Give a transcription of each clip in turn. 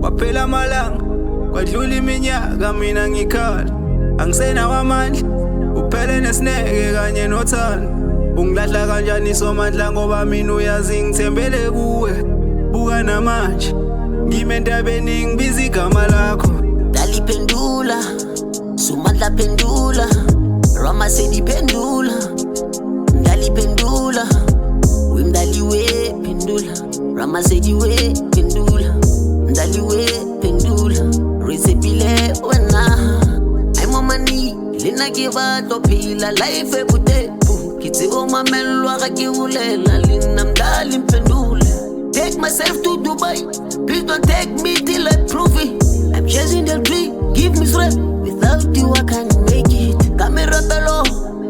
Kwaphela amalanga kwadlula iminyaka mina ngikhala angisenawo amandla uphele nesineke kanye nothando ungilahla kanjani somandla ngoba mina uyazi ngithembele kuwe buka namanje ngime entabeni ngibiza igama lakho daliphendula somandla phendula Rama sediphendula daliphendula wimdaliwe phendula Rama sediwe phendula ndaliwe phendula resepile wena I'm on my knee lena ke batlo phila life ebutepu kitsibo mamelwa ga ke bulela lena mdali mphendula take myself to Dubai please don't take me till I prove it I'm chasing the dream give me strength without you I can't make it kamera pelo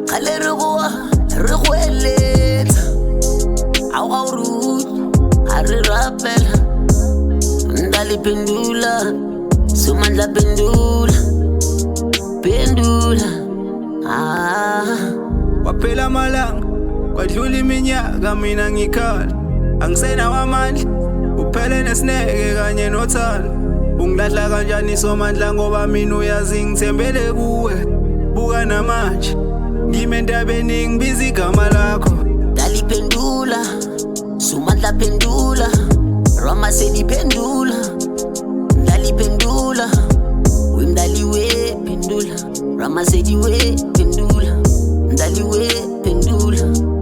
khale re goa re goeletsa au root are rapela ndali pendula somandla pendula pendula kwaphela amalanga kwadlula iminyaka mina ngikhala angisenawo amandla uphele nesineke kanye nothando ungilahla kanjani somandla ngoba mina uyazi ngithembele kuwe buka namanje ngime entabeni ngibiza igama lakho daliphendula somandla pendula Rama sediphendula ndaliphendula wimdaliwe phendula Rama sediwe phendula ndaliwe phendula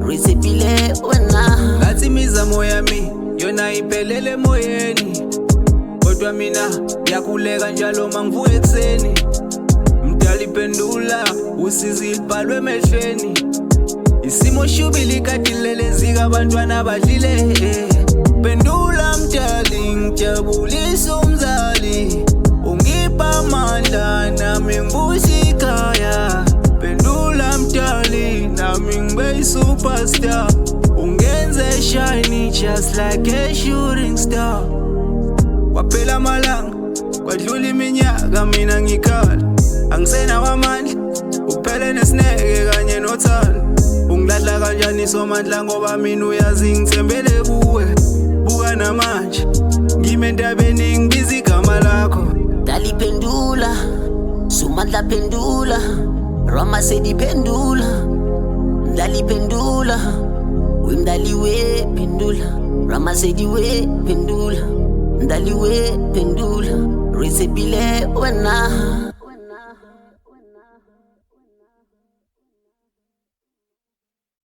resepile wena ngathi imizamo yami yona iphelele emoyeni kodwa mina ngiyakhuleka njalo mangivuka ekuseni mdaliphendula usizi libhalwe emehlweni isimo shubili kadilelezika abantwana badlile pendula mdali ngijabulisa umzali ungipha amandla nami ngibusa ikhaya pendula mdali nami ngibe superstar ungenze shiny just like a shooting star kwaphela amalanga kwadlula iminyaka mina ngikhala angisenawo amandla uphele nesineke kanye nothando ungilahla kanjani somandla ngoba mina uyazi ngithembele kuwe buka namanje ngime entabeni ngibiza igama lakho daliphendula somandla phendula Rama sediphendula ndaliphendula wimdaliwe phendula Rama sediwe phendula ndaliwe phendula resepile wena